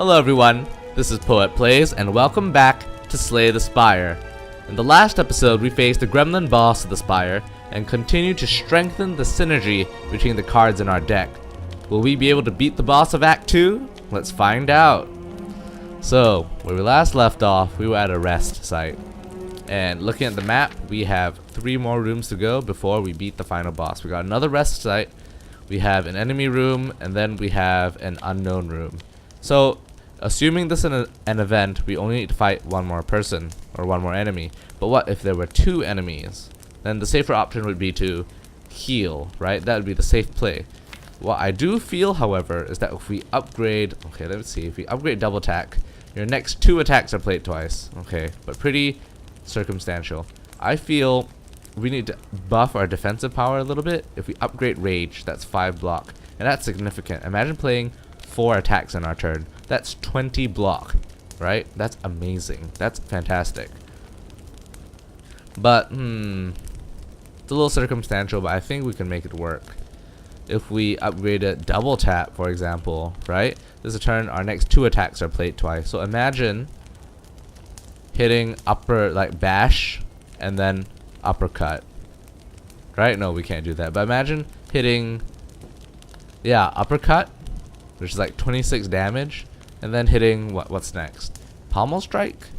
Hello everyone, this is Poet Plays, and welcome back to Slay the Spire. In the last episode, we faced the gremlin boss of the Spire, and continued to strengthen the synergy between the cards in our deck. Will we be able to beat the boss of Act 2? Let's find out. So, where we last left off, we were at a rest site. And looking at the map, we have 3 more rooms to go before we beat the final boss. We got another rest site, we have an enemy room, and then we have an unknown room. So, assuming this is an event, we only need to fight one more person, or one more enemy. But what if there were 2 enemies? Then the safer option would be to heal, right? That would be the safe play. What I do feel, however, is that if we upgrade... Okay, let's see. If we upgrade double attack, your next 2 attacks are played twice. Okay, but pretty circumstantial. I feel we need to buff our defensive power a little bit. If we upgrade rage, that's 5 block. And that's significant. Imagine playing 4 attacks in our turn. That's 20 block, right? That's amazing. That's fantastic. But, it's a little circumstantial, but I think we can make it work. If we upgrade it double tap, for example, right? This is a turn, our next 2 attacks are played twice. So imagine hitting upper, like bash, and then uppercut. Right? No, we can't do that. But imagine hitting, yeah, uppercut, which is like 26 damage, and then hitting what's next? Pommel strike,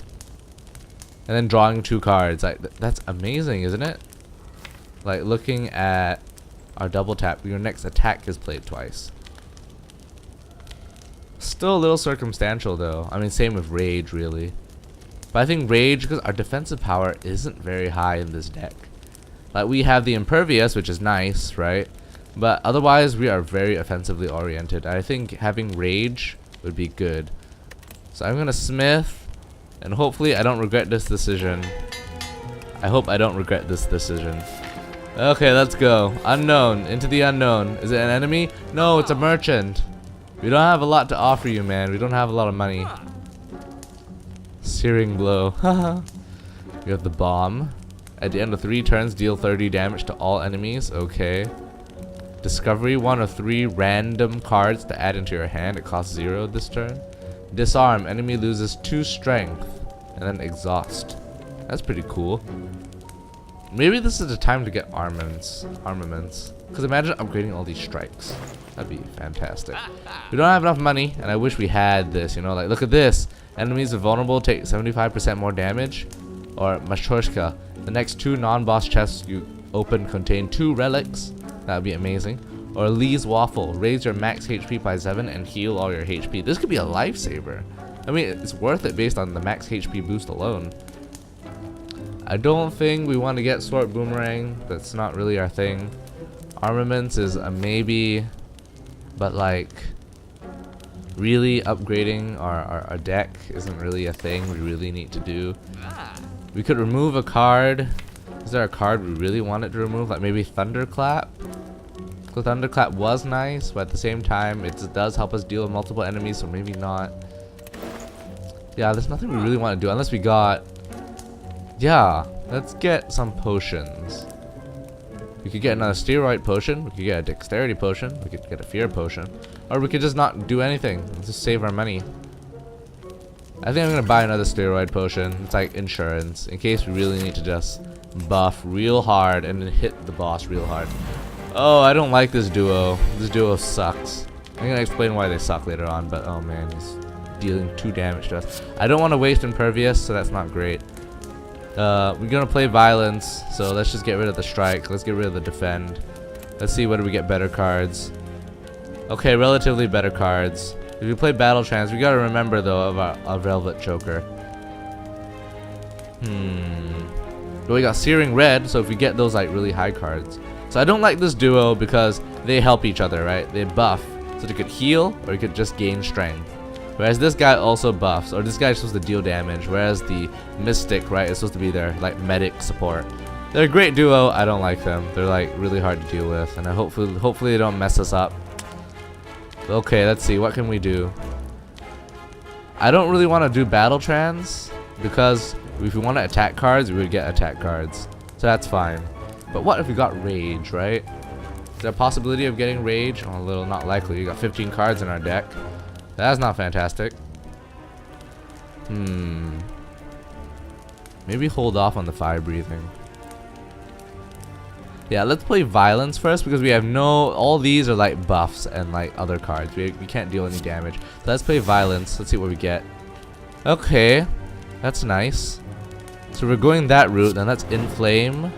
and then drawing 2 cards. Like that's amazing, isn't it? Like looking at our double tap, your next attack is played twice. Still a little circumstantial though. I mean, same with rage really. But I think rage, because our defensive power isn't very high in this deck. Like we have the impervious, which is nice, right? But otherwise, we are very offensively oriented. I think having rage would be good. So I'm gonna smith, and hopefully I don't regret this decision. I hope I don't regret this decision. Okay, let's go. Unknown, into the unknown. Is it an enemy? No, it's a merchant. We don't have a lot to offer you, man. We don't have a lot of money. Searing blow. Haha. We have the bomb. At the end of 3 turns, deal 30 damage to all enemies. Okay. Discovery 1 of 3 random cards to add into your hand. It costs 0 this turn. Disarm. Enemy loses 2 strength. And then exhaust. That's pretty cool. Maybe this is the time to get armaments. Because imagine upgrading all these strikes. That'd be fantastic. We don't have enough money, and I wish we had this, you know, like look at this. Enemies are vulnerable, take 75% more damage. Or Matryoshka. The next 2 non-boss chests you open contain 2 relics. That would be amazing. Or Lee's Waffle. Raise your max HP by 7 and heal all your HP. This could be a lifesaver. I mean, it's worth it based on the max HP boost alone. I don't think we want to get Sword Boomerang. That's not really our thing. Armaments is a maybe. But like, really upgrading our deck isn't really a thing we really need to do. We could remove a card. Is there a card we really wanted to remove? Like maybe Thunderclap? So Thunderclap was nice, but at the same time, it does help us deal with multiple enemies, so maybe not. Yeah, there's nothing we really want to do unless we got... Yeah, let's get some potions. We could get another steroid potion, we could get a dexterity potion, we could get a fear potion, or we could just not do anything, just save our money. I think I'm gonna buy another steroid potion. It's like insurance, in case we really need to just buff real hard and then hit the boss real hard. Oh, I don't like this duo. This duo sucks. I'm gonna explain why they suck later on, but oh man, he's dealing 2 damage to us. I don't want to waste impervious, so that's not great. We're gonna play violence, so let's just get rid of the strike. Let's get rid of the defend. Let's see whether we get better cards. Okay, relatively better cards. If we play battle trance, we gotta remember though of our velvet choker. But we got searing red, so if we get those like really high cards. So I don't like this duo because they help each other, right? They buff, so they could heal or you could just gain strength. Whereas this guy also buffs, or this guy's supposed to deal damage, whereas the Mystic, right, is supposed to be their like medic support. They're a great duo. I don't like them. They're like really hard to deal with, and I hopefully they don't mess us up. Okay, let's see, what can we do? I don't really want to do battle trance because if we want to attack cards, we would get attack cards, so that's fine. But what if we got rage, right? Is there a possibility of getting rage? Oh, a little not likely. You got 15 cards in our deck. That's not fantastic. Maybe hold off on the fire breathing. Yeah, let's play violence first because we have all these are like buffs and like other cards. We can't deal any damage. So let's play violence. Let's see what we get. Okay, that's nice. So we're going that route, then let's inflame.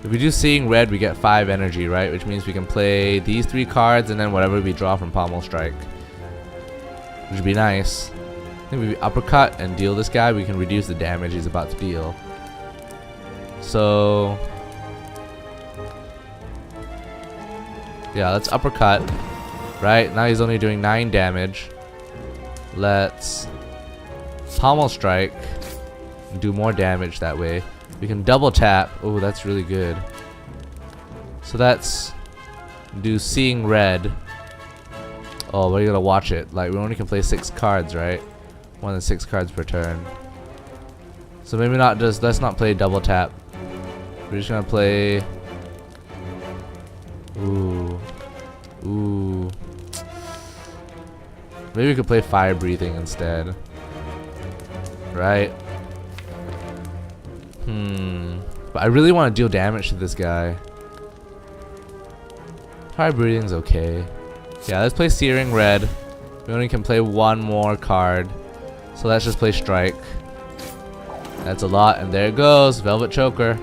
If we do seeing red, we get 5 energy, right? Which means we can play these 3 cards and then whatever we draw from Pommel Strike. Which would be nice. I think if we uppercut and deal this guy, we can reduce the damage he's about to deal. So yeah, let's uppercut. Right, now he's only doing 9 damage. Let's Pommel Strike and do more damage that way. We can double tap. Oh, that's really good. So that's do seeing red. Oh, we're gonna watch it. Like we only can play 6 cards, right? More than 6 cards per turn. So maybe not just let's not play double tap. We're just gonna play. Ooh. Maybe we could play fire breathing instead. Right? But I really want to deal damage to this guy. Fire breathing's okay. Yeah, let's play searing red. We only can play 1 more card. So let's just play strike. That's a lot, and there it goes. Velvet Choker.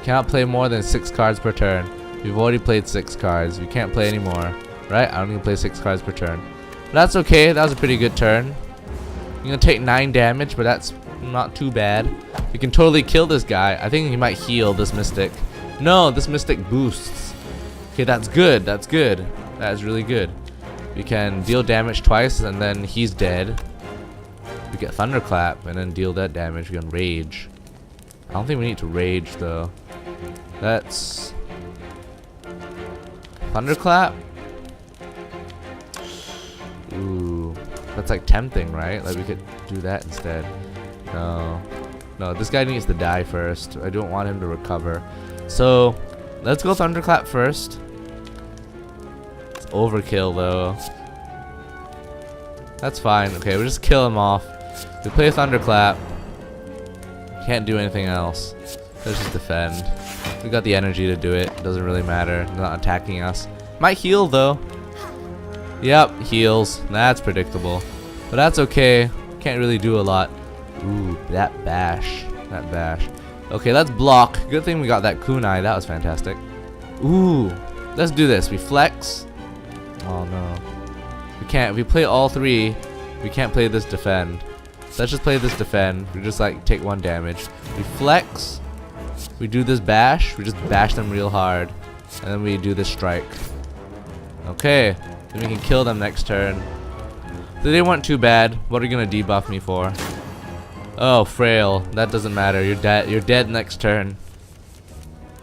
Cannot play more than 6 cards per turn. We've already played 6 cards. We can't play anymore. Right? I don't even play 6 cards per turn. But that's okay. That was a pretty good turn. You're gonna take 9 damage, but that's not too bad. We can totally kill this guy. I think he might heal this Mystic. No, this Mystic boosts. Okay, that's good. That's good. That is really good. We can deal damage twice, and then he's dead. We get Thunderclap, and then deal that damage. We can Rage. I don't think we need to Rage, though. That's Thunderclap? Ooh. That's like tempting, right? Like we could do that instead. No, this guy needs to die first. I don't want him to recover. So, let's go Thunderclap first. It's overkill though. That's fine. Okay, we'll just kill him off. We play Thunderclap. Can't do anything else. Let's just defend. We got the energy to do it. Doesn't really matter. They're not attacking us. Might heal though. Yep, heals. That's predictable. But that's okay. Can't really do a lot. Ooh, that bash. That bash. Okay, let's block. Good thing we got that kunai. That was fantastic. Ooh. Let's do this. We flex. Oh no. We can't. If we play all 3, we can't play this defend. So let's just play this defend. We just like take 1 damage. We flex. We do this bash. We just bash them real hard. And then we do this strike. Okay. Then we can kill them next turn. They weren't too bad. What are you gonna debuff me for? Oh, frail. That doesn't matter. You're dead. You're dead next turn.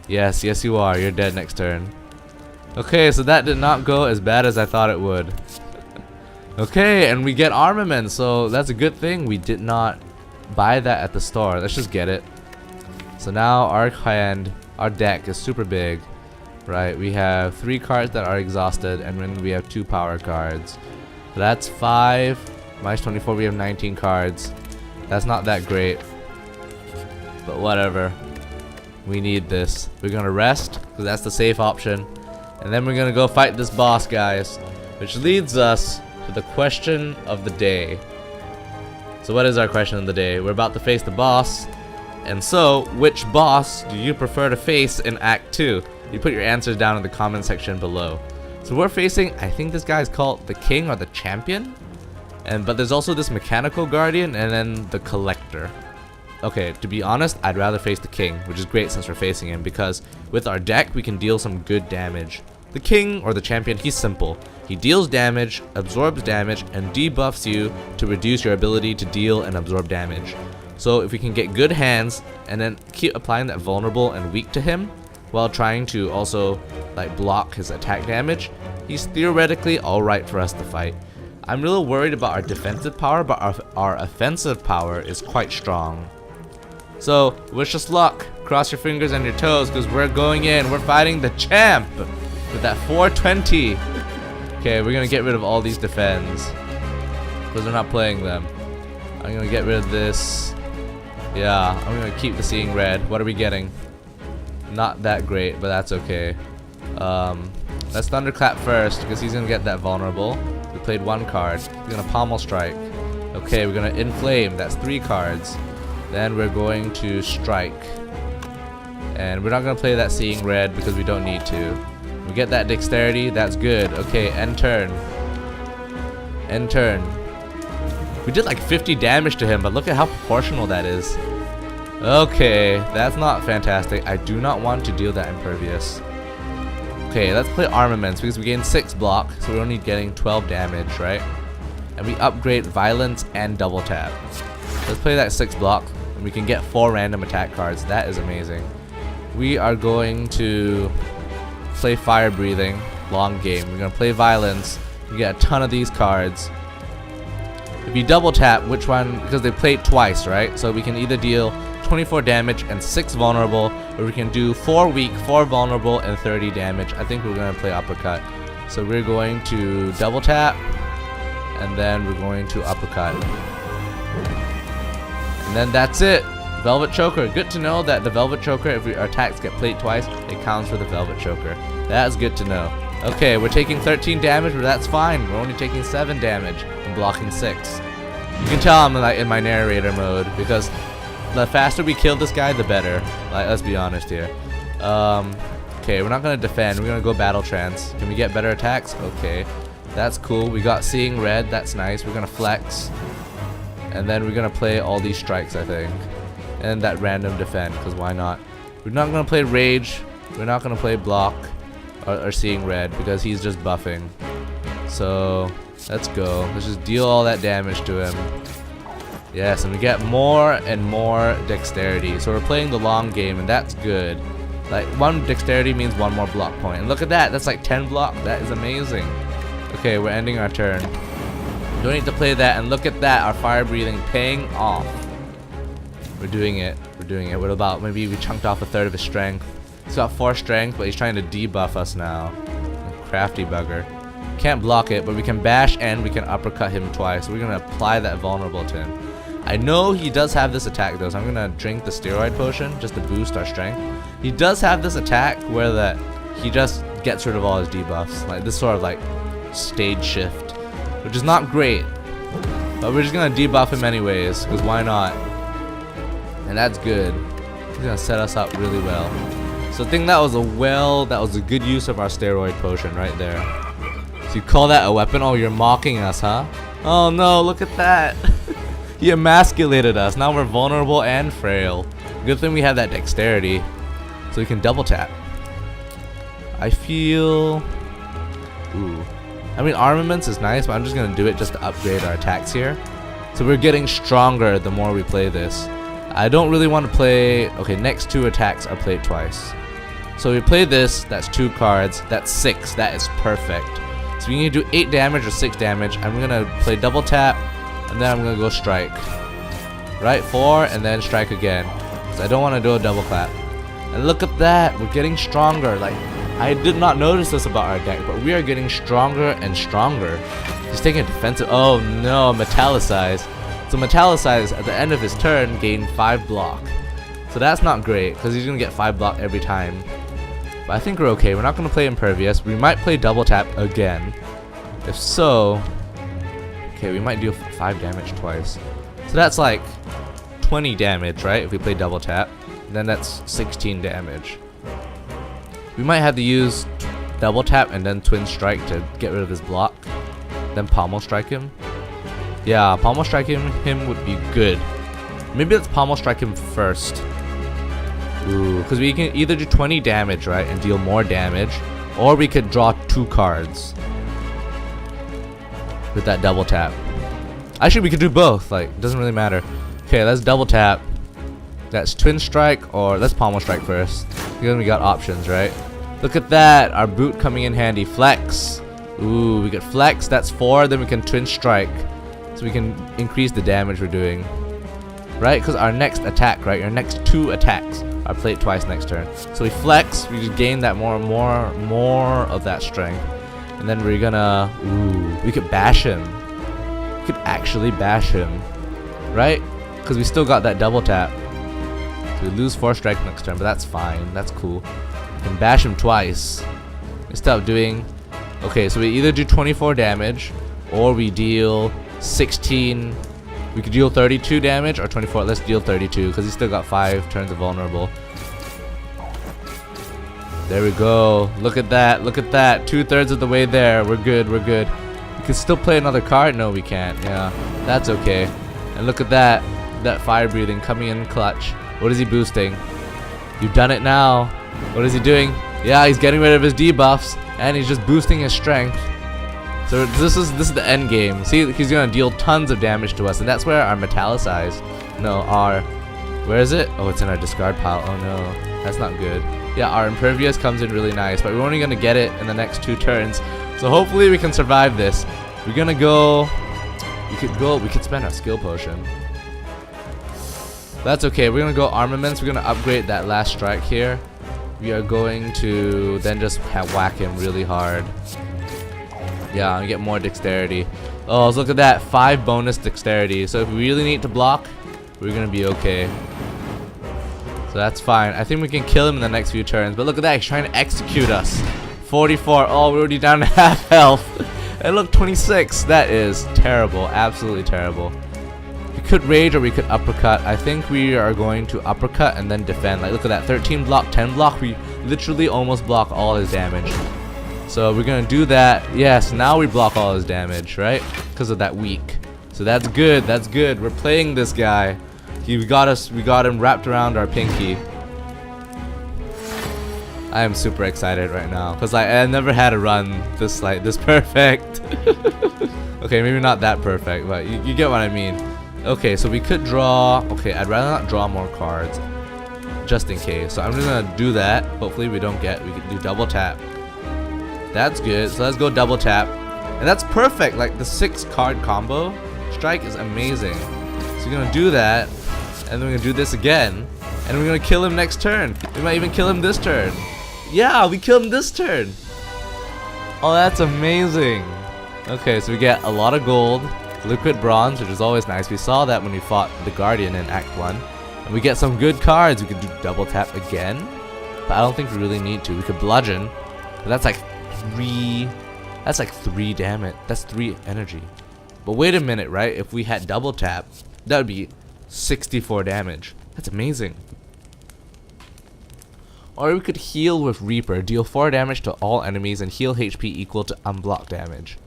Yes, yes you are. You're dead next turn. Okay, so that did not go as bad as I thought it would. Okay, and we get armament, so that's a good thing. We did not buy that at the store. Let's just get it. So now our hand, our deck is super big. Right, we have 3 cards that are exhausted, and then we have 2 power cards. So that's 5 minus 24. We have 19 cards. That's not that great, but whatever. We need this. We're gonna rest because that's the safe option, and then we're gonna go fight this boss, guys. Which leads us to the question of the day. So what is our question of the day? We're about to face the boss, and so which boss do you prefer to face in Act 2? You put your answers down in the comment section below. So we're facing, I think this guy is called the King or the Champion, but there's also this Mechanical Guardian and then the Collector. Okay, to be honest, I'd rather face the King, which is great since we're facing him, because with our deck we can deal some good damage. The King or the Champion, he's simple. He deals damage, absorbs damage, and debuffs you to reduce your ability to deal and absorb damage. So if we can get good hands and then keep applying that vulnerable and weak to him, while trying to also like block his attack damage, he's theoretically alright for us to fight. I'm really worried about our defensive power, but our offensive power is quite strong. So wish us luck, cross your fingers and your toes, because we're going in, we're fighting the champ with that 420. Okay, we're gonna get rid of all these defends. because we're not playing them. I'm gonna get rid of this. Yeah, I'm gonna keep the seeing red. What are we getting? Not that great, but that's okay. Let's thunderclap first because he's gonna get that vulnerable. We played 1 card. He's gonna pommel strike. Okay, we're gonna inflame. That's 3 cards. Then we're going to strike. And we're not gonna play that seeing red because we don't need to. We get that dexterity. That's good. Okay, end turn. End turn. We did like 50 damage to him, but look at how proportional that is. Okay, that's not fantastic. I do not want to deal that impervious. Okay, let's play armaments because we gain 6 block, so we're only getting 12 damage, right? And we upgrade violence and double tap. Let's play that 6 block, and we can get 4 random attack cards. That is amazing. We are going to play fire breathing, long game. We're gonna play violence. We get a ton of these cards. If you double tap, which one? Because they played twice, right? So we can either deal 24 damage and 6 vulnerable, or we can do 4 weak, 4 vulnerable, and 30 damage. I think we're gonna play uppercut. So we're going to double tap, and then we're going to uppercut. And then that's it. Velvet Choker. Good to know that the Velvet Choker, if our attacks get played twice, it counts for the Velvet Choker. That's good to know. Okay, we're taking 13 damage, but that's fine. We're only taking 7 damage and blocking 6. You can tell I'm like in my narrator mode because the faster we kill this guy, the better. Like, let's be honest here. Okay, we're not gonna defend. We're gonna go battle trance. Can we get better attacks? Okay, that's cool. We got seeing red. That's nice. We're gonna flex, and then we're gonna play all these strikes, I think, and that random defend. Because why not? We're not gonna play rage. We're not gonna play block or seeing red because he's just buffing. So let's go. Let's just deal all that damage to him. Yes, and we get more and more dexterity. So we're playing the long game, and that's good. Like, 1 dexterity means 1 more block point. And look at that. That's like 10 block. That is amazing. Okay, we're ending our turn. Don't need to play that. And look at that. Our fire breathing paying off. We're doing it. We're doing it. What about maybe we chunked off 1/3 of his strength. He's got 4 strength, but he's trying to debuff us now. Crafty bugger. Can't block it, but we can bash and we can uppercut him twice. So we're going to apply that vulnerable to him. I know he does have this attack though, so I'm gonna drink the steroid potion just to boost our strength. He does have this attack where that he just gets rid of all his debuffs, like this sort of like stage shift, which is not great, but we're just gonna debuff him anyways, because why not? And that's good. He's gonna set us up really well. So I think that was a good use of our steroid potion right there. So you call that a weapon? Oh, you're mocking us, huh? Oh no, look at that. He emasculated us. Now we're vulnerable and frail. Good thing we have that dexterity, so we can double tap. I feel... Ooh. I mean, armaments is nice, but I'm just gonna do it just to upgrade our attacks here. So we're getting stronger the more we play this. I don't really want to play... Okay, next 2 attacks are played twice. So we play this, that's 2 cards, that's 6, that is perfect. So we need to do 8 damage or 6 damage. I'm gonna play double tap, and then I'm gonna go strike. Right, 4, and then strike again. So I don't want to do a double clap. And look at that, we're getting stronger. Like, I did not notice this about our deck, but we are getting stronger and stronger. He's taking a defensive. Oh no, metallicize. So metallicize at the end of his turn gained 5 block. So that's not great because he's gonna get 5 block every time. But I think we're okay. We're not gonna play impervious. We might play double tap again. If so. Okay, we might deal 5 damage twice. So that's like 20 damage, right? If we play double tap, then that's 16 damage. We might have to use double tap and then twin strike to get rid of his block. Then pommel strike him. Yeah, pommel strike him would be good. Maybe let's pommel strike him first. Ooh, because we can either do 20 damage, right, and deal more damage, or we could draw 2 cards with that double tap. Actually, we could do both. Like, it doesn't really matter. Okay, let's double tap. That's twin strike, or let's pommel strike first. Because we got options, right? Look at that, our boot coming in handy. Flex. Ooh, we get flex. That's 4. Then we can twin strike, so we can increase the damage we're doing. Right? Because our next attack, right? Our next 2 attacks are played twice next turn. So we flex. We just gain that more of that strength. And then we're gonna, ooh, we could bash him. could actually bash him, right? Because we still got that double tap. So we lose 4 strike next turn, but that's fine. That's cool. We can bash him twice. Instead of doing... Okay, so we either do 24 damage, or we deal 16... We could deal 32 damage, or 24. Let's deal 32, because he's still got 5 turns of vulnerable. There we go. Look at that. Look at that. 2/3 of the way there. We're good. We're good. We can still play another card. No, we can't. Yeah, that's okay. And look at that. That fire breathing coming in clutch. What is he boosting? You've done it now. What is he doing? Yeah, he's getting rid of his debuffs, and he's just boosting his strength. So this is the end game. See, he's gonna deal tons of damage to us, and that's where our metallicized. No, our... Where is it? Oh, it's in our discard pile. Oh no, that's not good. Yeah, our impervious comes in really nice, but we're only gonna get it in the next 2 turns. So hopefully we can survive this. We're gonna go. We could spend our skill potion. That's okay. We're gonna go armaments. We're gonna upgrade that last strike here. We are going to then just whack him really hard. Yeah, and get more dexterity. Oh, let's look at that. 5 bonus dexterity. So if we really need to block, we're gonna be okay. So that's fine. I think we can kill him in the next few turns. But look at that. He's trying to execute us. 44. Oh, we're already down to half health. And look, 26. That is terrible. Absolutely terrible. We could rage or we could uppercut. I think we are going to uppercut and then defend. Like, look at that. 13 block, 10 block. We literally almost block all his damage. So we're going to do that. Yes, now we block all his damage, right? Because of that weak. So that's good. That's good. We're playing this guy. We got him wrapped around our pinky. I am super excited right now because I never had a run this perfect. Okay, maybe not that perfect, but you get what I mean. Okay, so we could draw. Okay, I'd rather not draw more cards, just in case. So I'm just gonna do that. Hopefully we don't get. We can do double tap. That's good. So let's go double tap, and that's perfect. Like the 6-card combo strike is amazing. So we're gonna do that, and then we're gonna do this again, and we're gonna kill him next turn. We might even kill him this turn. Yeah, we killed him this turn. Oh, that's amazing. Okay, so we get a lot of gold, liquid bronze, which is always nice. We saw that when we fought the Guardian in Act 1. And we get some good cards. We could do double tap again, but I don't think we really need to. We could bludgeon, but that's like 3. That's like 3 damage. That's 3 energy. But wait a minute, right? If we had double tap, that would be 64 damage. That's amazing. Or we could heal with Reaper, deal 4 damage to all enemies and heal HP equal to unblock damage.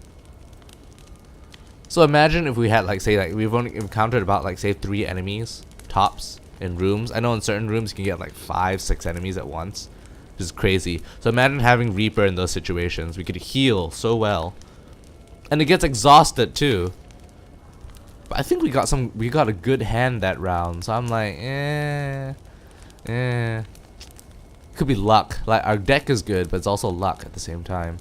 So imagine if we had we've only encountered about 3 enemies tops in rooms. I know in certain rooms you can get like 5-6 enemies at once, which is crazy. So imagine having Reaper in those situations. We could heal so well, and it gets exhausted too. But I think we got a good hand that round. So I'm like, could be luck. Like, our deck is good, but it's also luck at the same time.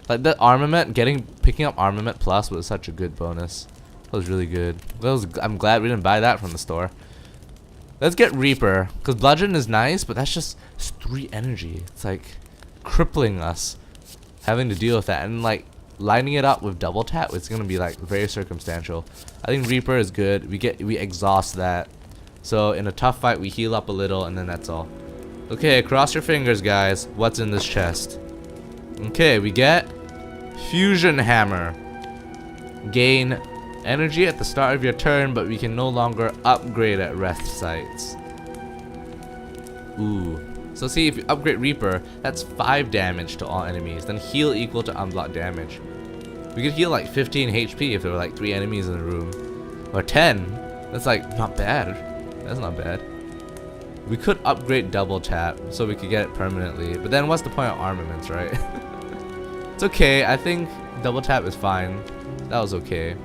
Like that armament, picking up armament plus was such a good bonus. That was really good. I'm glad we didn't buy that from the store. Let's get Reaper, because bludgeon is nice, but that's just 3 energy. It's like crippling us, having to deal with that, and like lining it up with double tap. It's gonna be like very circumstantial. I think Reaper is good. We exhaust that. So in a tough fight, we heal up a little, and then that's all. Okay, cross your fingers, guys. What's in this chest? Okay, we get Fusion Hammer. Gain energy at the start of your turn, but we can no longer upgrade at rest sites. Ooh. So see, if you upgrade Reaper, that's 5 damage to all enemies. Then heal equal to unblock damage. We could heal like 15 HP if there were like 3 enemies in the room. Or 10. That's like not bad. That's not bad. We could upgrade double tap so we could get it permanently, but then what's the point of armaments, right? It's okay. I think double tap is fine. That was okay.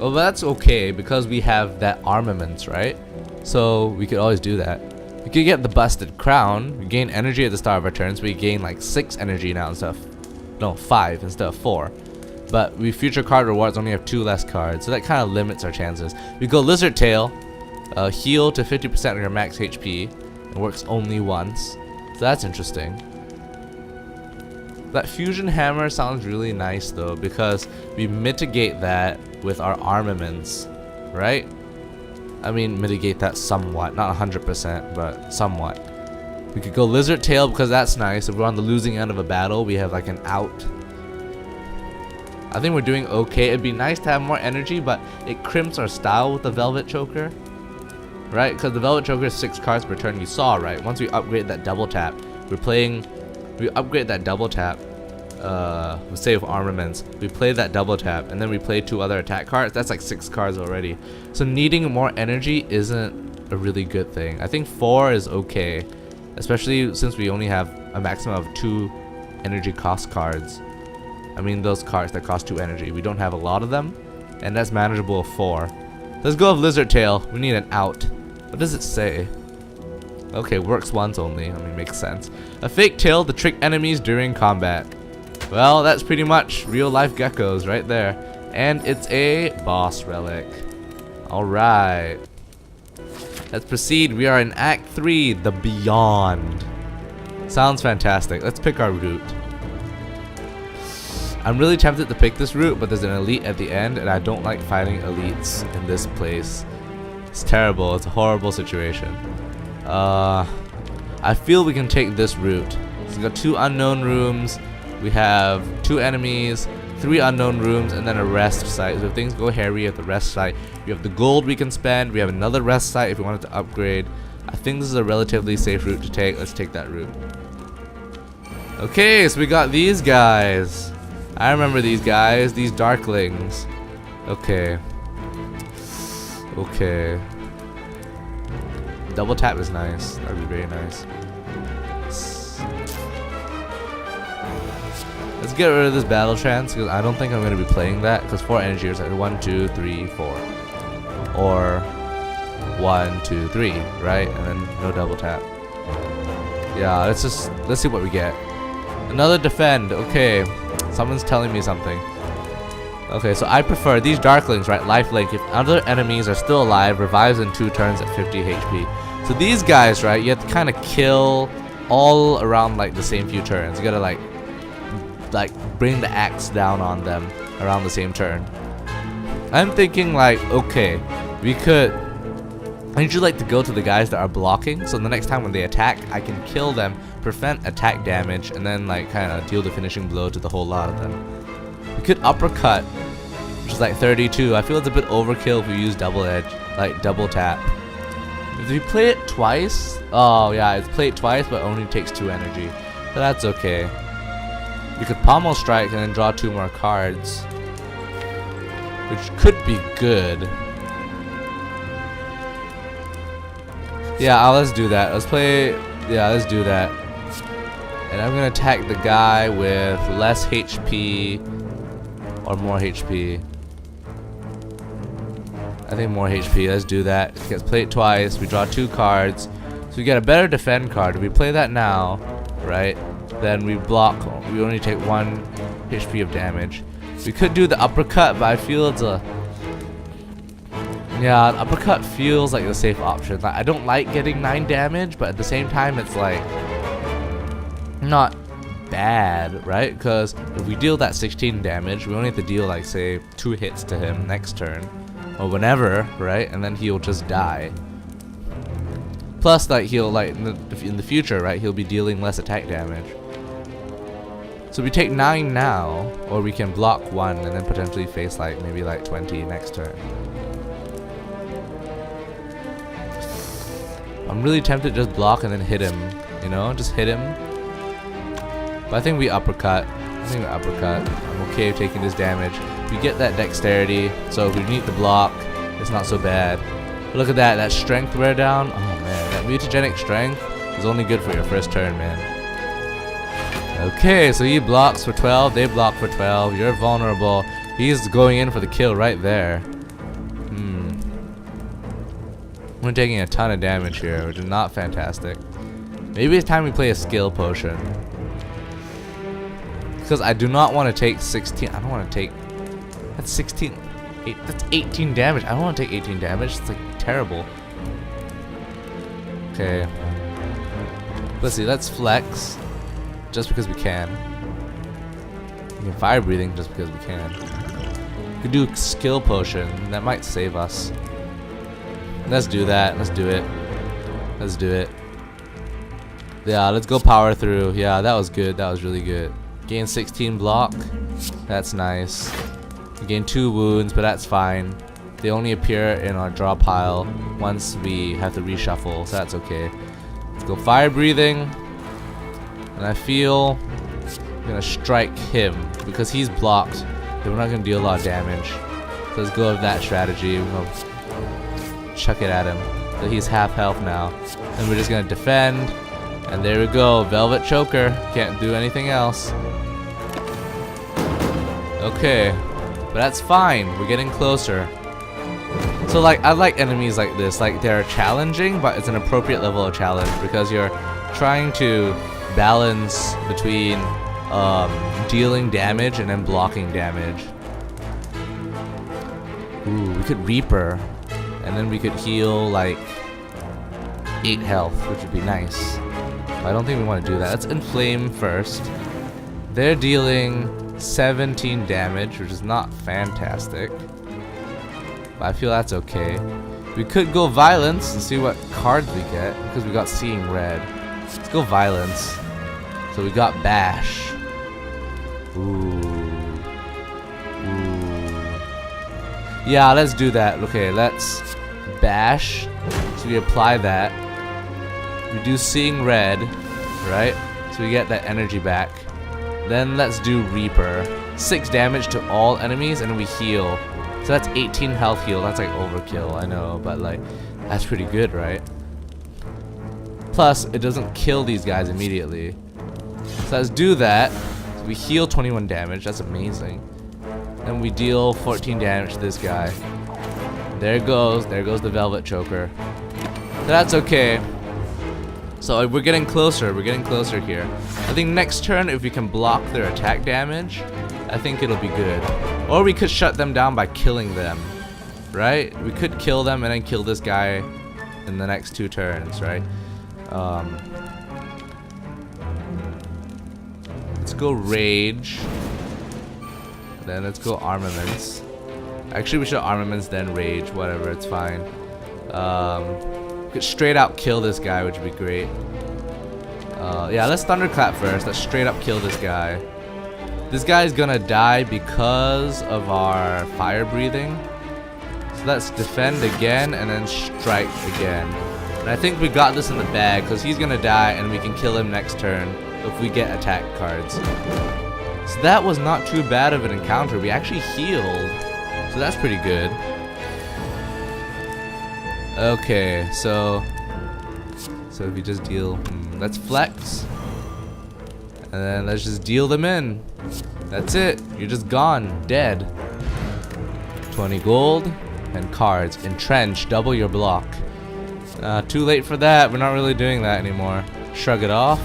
Well, that's okay because we have that armaments, right? So we could always do that. We could get the busted crown. We gain energy at the start of our turns. We gain like 6 energy now instead of 5 instead of 4. But we future card rewards only have 2 less cards, so that kind of limits our chances. We go Lizard Tail, heal to 50% of your max HP, and works only once. So that's interesting. That fusion hammer sounds really nice though, because we mitigate that with our armaments, right? I mean, mitigate that somewhat, not 100%, but somewhat. We could go lizard tail because that's nice. If we're on the losing end of a battle, we have like an out. I think we're doing okay. It'd be nice to have more energy, but it crimps our style with the velvet choker, right? Because the velvet choker is 6 cards per turn. You saw, right? Once we upgrade that double tap, we upgrade that double tap, say with armaments, we play that double tap, and then we play 2 other attack cards. That's like 6 cards already. So needing more energy isn't a really good thing. I think 4 is okay, especially since we only have a maximum of 2 energy cost cards. I mean those cards that cost 2 energy. We don't have a lot of them, and that's manageable with 4. Let's go with lizard tail. We need an out. What does it say? Okay, works once only. I mean, makes sense. A fake tail to trick enemies during combat. Well, that's pretty much real life geckos right there. And it's a boss relic. Alright. Let's proceed. We are in Act 3, the Beyond. Sounds fantastic. Let's pick our route. I'm really tempted to pick this route, but there's an elite at the end, and I don't like fighting elites in this place. It's terrible. It's a horrible situation. I feel we can take this route. So we got 2 unknown rooms. We have 2 enemies, 3 unknown rooms, and then a rest site. So if things go hairy at the rest site, we have the gold we can spend. We have another rest site if we wanted to upgrade. I think this is a relatively safe route to take. Let's take that route. Okay, so we got these guys. I remember these guys, these darklings. Okay. Okay. Double tap is nice. That would be very nice. Let's get rid of this battle trance because I don't think I'm going to be playing that because 4 energy is like 1, 2, 3, 4. Or 1, 2, 3, right? And then no double tap. Yeah, let's see what we get. Another defend. Okay. Someone's telling me something. Okay, so I prefer these darklings, right? Lifelink. If other enemies are still alive, revives in 2 turns at 50 HP. So these guys, right? You have to kind of kill all around like the same few turns. You gotta like bring the axe down on them around the same turn. I'm thinking like, okay, we could. I usually like to go to the guys that are blocking, so the next time when they attack, I can kill them, prevent attack damage, and then like kind of deal the finishing blow to the whole lot of them. We could uppercut, which is like 32. I feel it's a bit overkill if we use double edge, like double tap. If we play it twice, oh yeah, it's played twice, but only takes 2 energy, so that's okay. We could pommel strike and then draw 2 more cards, which could be good. Yeah, let's do that. Let's play. Yeah, let's do that. And I'm gonna attack the guy with less HP or more HP. I think more HP. Let's do that. It gets played twice. We draw 2 cards, so we get a better defend card. If we play that now, right? Then we block. We only take 1 HP of damage. We could do the uppercut, but I feel it's a. Yeah, an uppercut feels like the safe option. Like, I don't like getting 9 damage, but at the same time, it's like not bad, right? Because if we deal that 16 damage, we only have to deal like say 2 hits to him next turn or whenever, right? And then he'll just die. Plus, like he'll like in the future, right? He'll be dealing less attack damage. So we take 9 now, or we can block 1 and then potentially face like maybe like 20 next turn. I'm really tempted to just block and then hit him, you know, just hit him. But I think we uppercut. I'm okay with taking this damage. We get that dexterity, so if we need to block, it's not so bad. But look at that strength wear down. Oh man, that mutagenic strength is only good for your first turn, man. Okay, so he blocks for 12, they block for 12, you're vulnerable. He's going in for the kill right there. We're taking a ton of damage here, which is not fantastic. Maybe it's time we play a skill potion. Because I do not want to take 16. I don't want to take. That's 16. That's 18 damage. I don't want to take 18 damage. It's like terrible. Okay. Let's see. Let's flex. Just because we can. We can fire breathing just because we can. We could do skill potion. That might save us. Let's do that. Let's do it. Let's do it. Yeah, let's go power through. Yeah, that was good. That was really good. Gain 16 block. That's nice. We gain 2 wounds, but that's fine. They only appear in our draw pile once we have to reshuffle, so that's okay. Let's go fire breathing. And I feel I'm gonna strike him because he's blocked. Then we're not gonna deal a lot of damage. So let's go with that strategy. We're gonna chuck it at him. So he's half health now. And we're just gonna defend. And there we go, Velvet Choker. Can't do anything else. Okay, but that's fine. We're getting closer. So like, I like enemies like this. Like, they're challenging, but it's an appropriate level of challenge because you're trying to balance between dealing damage and then blocking damage. Ooh, we could Reaper, and then we could heal like 8 health, which would be nice. I don't think we want to do that. Let's Inflame first. They're dealing 17 damage, which is not fantastic. But I feel that's okay. We could go Violence and see what cards we get, because we got Seeing Red. Let's go Violence. So we got Bash. Ooh. Yeah, let's do that. Okay, let's Bash. So we apply that. We do Seeing Red, right? So we get that energy back. Then let's do Reaper. 6 damage to all enemies and we heal. So that's 18 health heal. That's like overkill, I know, but like that's pretty good, right? Plus, it doesn't kill these guys immediately. So let's do that. So we heal 21 damage. That's amazing. Then we deal 14 damage to this guy. There goes the Velvet Choker. So that's okay. So we're getting closer. We're getting closer here. I think next turn, if we can block their attack damage, I think it'll be good. Or we could shut them down by killing them, right? We could kill them and then kill this guy in the next 2 turns, right? Let's go Rage. Then let's go Armaments. Actually, we should Armaments, then Rage. Whatever, it's fine. We could straight out kill this guy, which would be great. Yeah, let's Thunderclap first. Let's straight up kill this guy. This guy's gonna die because of our fire breathing. So let's defend again and then strike again. And I think we got this in the bag because he's gonna die and we can kill him next turn if we get attack cards. So that was not too bad of an encounter. We actually healed. So that's pretty good. Okay, so if we just deal, let's flex, and then let's just deal them in. That's it. You're just gone, dead. 20 gold and cards. Entrench, double your block. Too late for that. We're not really doing that anymore. Shrug it off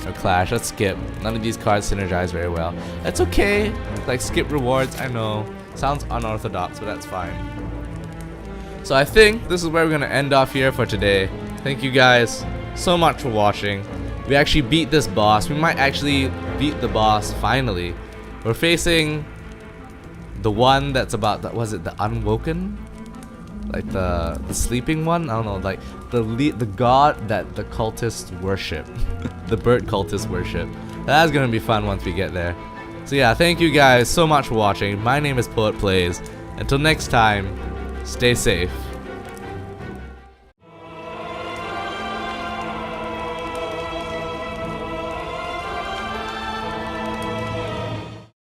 or clash. Let's skip. None of these cards synergize very well. That's okay. Like skip rewards. I know. Sounds unorthodox, but that's fine. So I think this is where we're gonna end off here for today. Thank you guys so much for watching. We actually beat this boss. We might actually beat the boss finally. We're facing the one that's about, was it the Unwoken? Like the sleeping one? I don't know, like the god that the cultists worship. The bird cultists worship. That's gonna be fun once we get there. So yeah, thank you guys so much for watching. My name is Poet Plays. Until next time, stay safe.